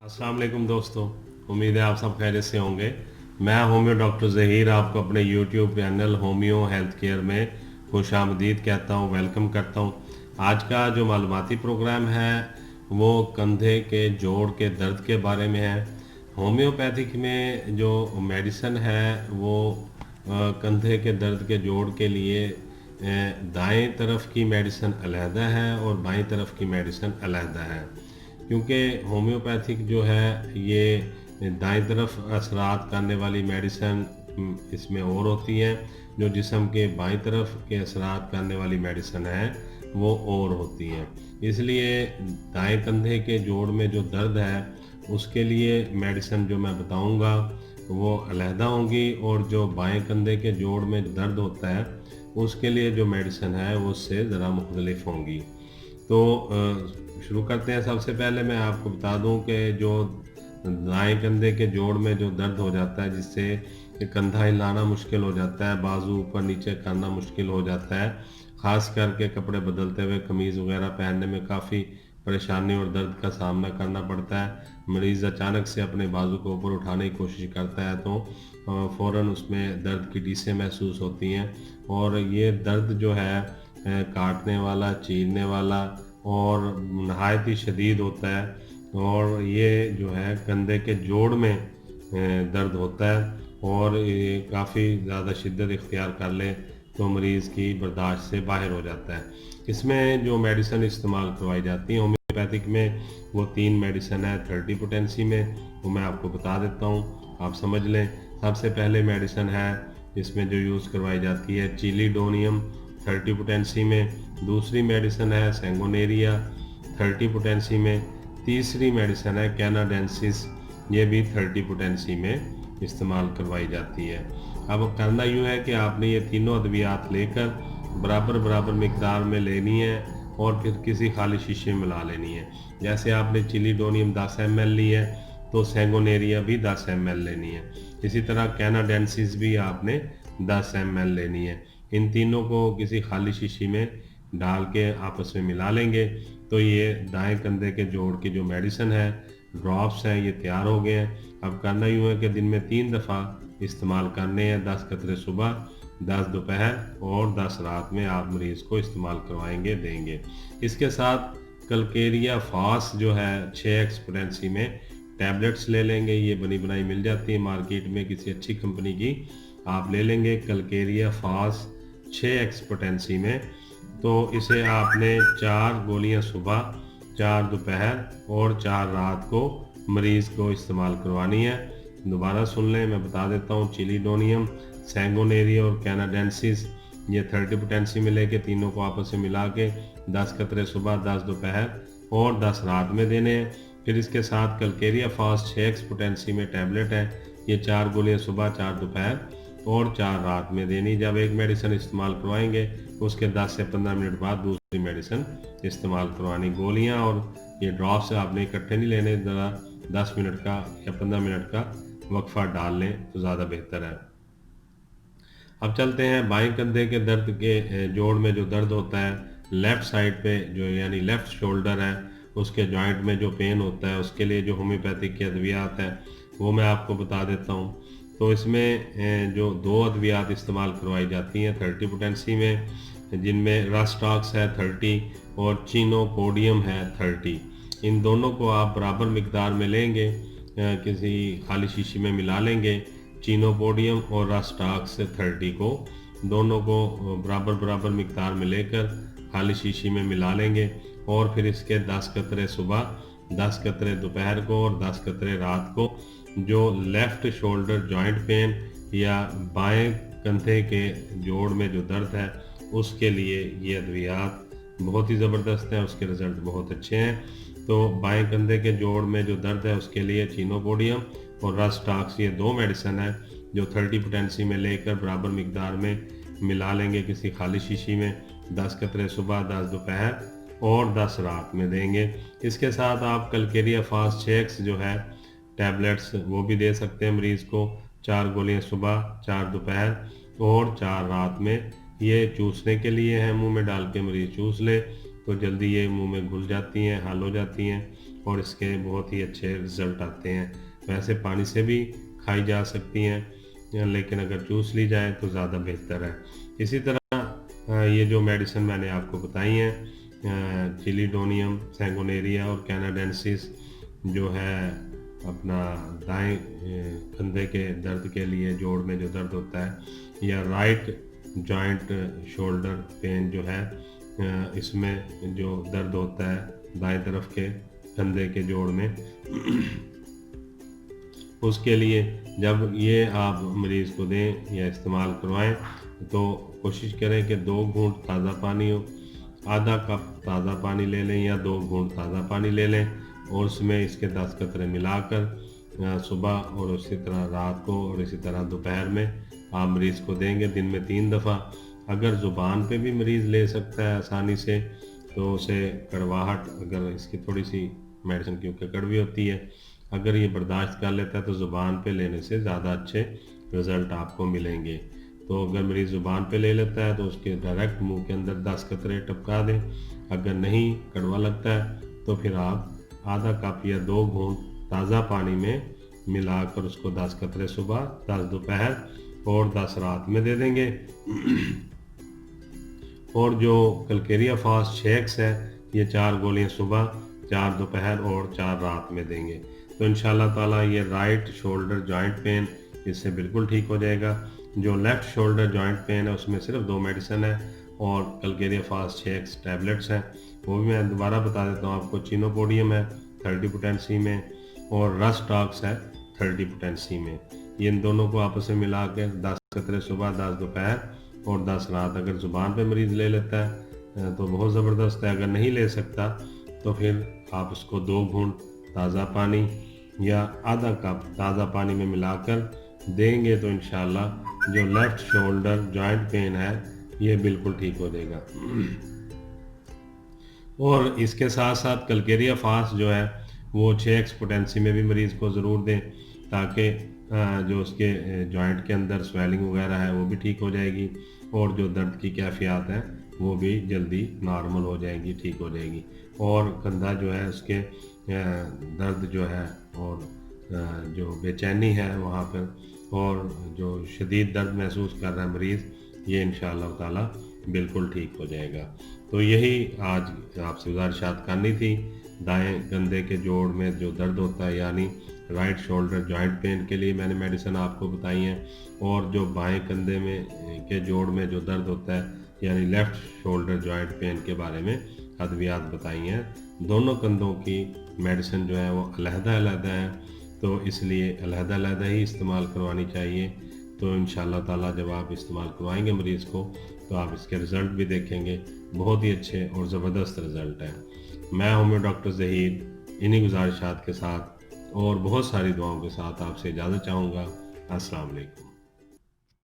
अस्सलाम वालेकुम दोस्तों, उम्मीद है आप सब खैरियत से होंगे। मैं होम्यो डॉक्टर ज़हीर आपको अपने YouTube channel homeo health care में खुशामदीद कहता हूँ, वेलकम करता हूँ। आज का जो मालूमाती प्रोग्राम है वो कंधे के जोड़ के दर्द के बारे में है। होम्योपैथिक में जो मेडिसन है वो कंधे के दर्द के जोड़ के लिए दाएं तरफ की मेडिसिन अलहदा है और बाएं तरफ की मेडिसिन अलहदा है, क्योंकि होम्योपैथिक जो है ये दाएं तरफ असरात करने वाली मेडिसिन इसमें और होती हैं, जो जिस्म के बाएं तरफ के असरात करने वाली मेडिसिन है वो और होती हैं। इसलिए दाएं कंधे के जोड़ में जो दर्द है उसके लिए मेडिसिन जो मैं बताऊंगा वो अलहदा होंगी, और जो बाएं कंधे के जोड़ में दर्द होता है उसके लिए जो मेडिसिन है वो उससे ज़रा मुख्तलिफ होंगी। तो शुरू करते हैं। सबसे पहले मैं आपको बता दूं कि जो दाएं कंधे के जोड़ में जो दर्द हो जाता है, जिससे कि कंधा हिलाना मुश्किल हो जाता है, बाजू ऊपर नीचे करना मुश्किल हो जाता है, ख़ास करके कपड़े बदलते हुए कमीज़ वगैरह पहनने में काफ़ी परेशानी और दर्द का सामना करना पड़ता है। मरीज़ अचानक से अपने बाजू को ऊपर उठाने की कोशिश करता है तो फ़ौरन उसमें दर्द की टीसें महसूस होती हैं, और ये दर्द जो है काटने वाला, चीरने वाला और नहायत ही शदीद होता है, और ये जो है कंधे के जोड़ में दर्द होता है, और ये काफ़ी ज़्यादा शिद्दत इख्तियार कर ले तो मरीज़ की बर्दाश्त से बाहर हो जाता है। इसमें जो मेडिसिन इस्तेमाल करवाई जाती हैं होम्योपैथिक में, वो 3 मेडिसिन है 30 पोटेंसी में, वो मैं आपको बता देता हूँ, आप समझ लें। सबसे पहले मेडिसिन है इसमें जो यूज़ करवाई जाती है चिलीडोनियम 30 पोटेंसी में, दूसरी मेडिसिन है सेंगोनेरिया 30 पोटेंसी में, तीसरी मेडिसिन है कैनाडेंसिस, ये भी 30 पोटेंसी में इस्तेमाल करवाई जाती है। अब करना यूँ है कि आपने ये तीनों अद्वियात लेकर बराबर बराबर मिकदार में लेनी है और फिर किसी खाली शीशे में मिला लेनी है। जैसे आपने चिलीडोनियम 10 ml ली है तो सेंगोनेरिया भी 10 ml लेनी है। इसी तरह कैनाडेंसिस भी आपने 10 ml लेनी है। इन तीनों को किसी खाली शीशी में डाल के आपस में मिला लेंगे तो ये दाएं कंधे के जोड़ की जो मेडिसिन है, ड्रॉप्स हैं, ये तैयार हो गए हैं। अब करना यूँ है कि दिन में 3 दफ़ा इस्तेमाल करने हैं। 10 कतरे सुबह, 10 दोपहर और 10 रात में आप मरीज़ को इस्तेमाल करवाएंगे, देंगे। इसके साथ कलकेरिया फास जो है 6x पोटेंसी में टैबलेट्स ले लेंगे। ये बनी बनाई मिल जाती है मार्केट में, किसी अच्छी कंपनी की आप ले लेंगे कलकेरिया फास 6x पोटेंसी में। तो इसे आपने 4 गोलियां सुबह, 4 दोपहर और 4 रात को मरीज़ को इस्तेमाल करवानी है। दोबारा सुन लें, मैं बता देता हूँ। चिलीडोनियम, सेंगोनेरिया और कैनाडेंसिस, ये 30 पोटेंसी में लेके तीनों को आपस में मिला के 10 कतरे सुबह, 10 दोपहर और 10 रात में देने हैं। फिर इसके साथ कलकेरिया फास्ट 6x पोटेंसी में टैबलेट है, ये 4 गोलियाँ सुबह, 4 दोपहर और 4 रात में देनी। जब एक मेडिसिन इस्तेमाल करवाएंगे उसके 10 से 15 मिनट बाद दूसरी मेडिसिन इस्तेमाल करवानी। गोलियां और ये ड्रॉप्स आपने इकट्ठे नहीं लेने, ज़रा 10 मिनट का या 15 मिनट का वक्फा डाल लें तो ज़्यादा बेहतर है। अब चलते हैं बाएं कंधे के दर्द के जोड़ में जो दर्द होता है लेफ़्ट साइड पे, जो यानी लेफ़्ट शोल्डर है, उसके जॉइंट में जो पेन होता है उसके लिए जो होम्योपैथिक की अद्वियात है वो मैं आपको बता देता हूँ। तो इसमें जो 2 अद्वियात इस्तेमाल करवाई जाती हैं 30 पोटेंसी में, जिनमें रस्टॉक्स है 30 और चिनोपोडियम है 30। इन दोनों को आप बराबर मिकदार में लेंगे, किसी खाली शीशी में मिला लेंगे। चिनोपोडियम और रस्टॉक्स 30 को, दोनों को बराबर बराबर मिकदार में लेकर खाली शीशी में मिला लेंगे, और फिर इसके 10 कतरे सुबह, 10 कतरे दोपहर को और 10 कतरे रात को जो लेफ़्ट शोल्डर जॉइंट पेन या बाएं कंधे के जोड़ में जो दर्द है उसके लिए ये अद्वियात बहुत ही ज़बरदस्त है, उसके रिज़ल्ट बहुत अच्छे हैं। तो बाएं कंधे के जोड़ में जो दर्द है उसके लिए चिनोपोडियम और रस्टॉक्स, ये 2 मेडिसिन है जो 30 पोटेंसी में लेकर बराबर मिकदार में मिला लेंगे किसी खाली शीशी में। 10 कतरे सुबह, 10 दोपहर और 10 रात में देंगे। इसके साथ आप कलकेरिया फास्ट 6x जो है टैबलेट्स वो भी दे सकते हैं मरीज़ को, 4 गोलियां सुबह, 4 दोपहर और 4 रात में। ये चूसने के लिए है, मुंह में डाल के मरीज़ चूस ले तो जल्दी ये मुंह में घुल जाती हैं, हल हो जाती हैं और इसके बहुत ही अच्छे रिज़ल्ट आते हैं। वैसे पानी से भी खाई जा सकती हैं, लेकिन अगर चूस ली जाए तो ज़्यादा बेहतर है। इसी तरह ये जो मेडिसिन मैंने आपको बताई हैं, चिलीडोनियम, सैंगोनेरिया और कैनाडेंसिस जो है अपना दाएं कंधे के दर्द के लिए, जोड़ में जो दर्द होता है, या राइट जॉइंट शोल्डर पेन जो है, इसमें जो दर्द होता है दाएं तरफ के कंधे के जोड़ में उसके लिए जब ये आप मरीज़ को दें या इस्तेमाल करवाएं तो कोशिश करें कि 2 घूंट ताज़ा पानी हो, आधा कप ताज़ा पानी ले लें या 2 घूंट ताज़ा पानी ले लें और उसमें इसके 10 कतरे मिलाकर सुबह और उसी तरह रात को और इसी तरह दोपहर में आप मरीज़ को देंगे, दिन में 3 दफ़ा। अगर ज़ुबान पे भी मरीज़ ले सकता है आसानी से, तो उसे कड़वाहट, अगर इसकी थोड़ी सी मेडिसिन क्योंकि कड़वी होती है, अगर ये बर्दाश्त कर लेता है तो ज़ुबान पे लेने से ज़्यादा अच्छे रिज़ल्ट आपको मिलेंगे। तो अगर मरीज़ ज़ुबान पे ले लेता है तो उसके डायरेक्ट मुंह के अंदर 10 कतरे टपका दें। अगर नहीं, कड़वा लगता है, तो फिर आप आधा कप या 2 घूंट ताज़ा पानी में मिलाकर उसको 10 कतरे सुबह, 10 दोपहर और 10 रात में दे देंगे। और जो कलकेरिया फास्ट शेक्स है, ये 4 गोलियां सुबह, 4 दोपहर और 4 रात में देंगे। तो इंशाल्लाह ताला ये राइट शोल्डर जॉइंट पेन इससे बिल्कुल ठीक हो जाएगा। जो लेफ़्ट शोल्डर जॉइंट पेन है उसमें सिर्फ 2 मेडिसिन है और कलकेरिया फास्ट शेक्स टैबलेट्स हैं, वो भी मैं दोबारा बता देता हूँ आपको। चिनोपोडियम है 30 पोटेंसी में और रस्टॉक्स है 30 पोटेंसी में। ये इन दोनों को आपस में मिला के 10 कतरे सुबह, 10 दोपहर और 10 रात। अगर ज़ुबान पे मरीज़ ले लेता है तो बहुत ज़बरदस्त है। अगर नहीं ले सकता तो फिर आप उसको 2 घूंट ताज़ा पानी या आधा कप ताज़ा पानी में मिलाकर देंगे तो इंशाल्लाह जो लेफ़्ट शोल्डर जॉइंट पेन है ये बिल्कुल ठीक हो जाएगा। और इसके साथ साथ कलकेरिया फास्ट जो है वो 6x पोटेंसी में भी मरीज़ को ज़रूर दें, ताकि जो उसके जॉइंट के अंदर स्वेलिंग वगैरह है वो भी ठीक हो जाएगी और जो दर्द की कैफियत हैं वो भी जल्दी नॉर्मल हो जाएंगी, ठीक हो जाएगी। और कंधा जो है उसके दर्द जो है और जो बेचैनी है वहाँ पर और जो शदीद दर्द महसूस कर रहा है मरीज़, ये इंशाअल्लाह ताला बिल्कुल ठीक हो जाएगा। तो यही आज आपसे गुजारिशात करनी थी। दाएं कंधे के जोड़ में जो दर्द होता है, यानी राइट शोल्डर जॉइंट पेन के लिए मैंने मेडिसिन आपको बताई हैं, और जो बाएं कंधे में के जोड़ में जो दर्द होता है यानी लेफ़्ट शोल्डर जॉइंट पेन के बारे में अद्वियात बताई हैं। दोनों कंधों की मेडिसिन जो है वो अलहदा-अलहदा है, तो इसलिए अलहदा-अलहदा ही इस्तेमाल करवानी चाहिए। तो इंशाअल्लाह ताला जब आप इस्तेमाल करवाएंगे मरीज़ को तो आप इसके रिज़ल्ट भी देखेंगे, बहुत ही अच्छे और ज़बरदस्त रिज़ल्ट हैं। मैं होम्यो डॉक्टर ज़हीर इन्हीं गुजारिशात के साथ और बहुत सारी दुआओं के साथ आपसे इजाज़त चाहूँगा। अस्सलाम वालेकुम।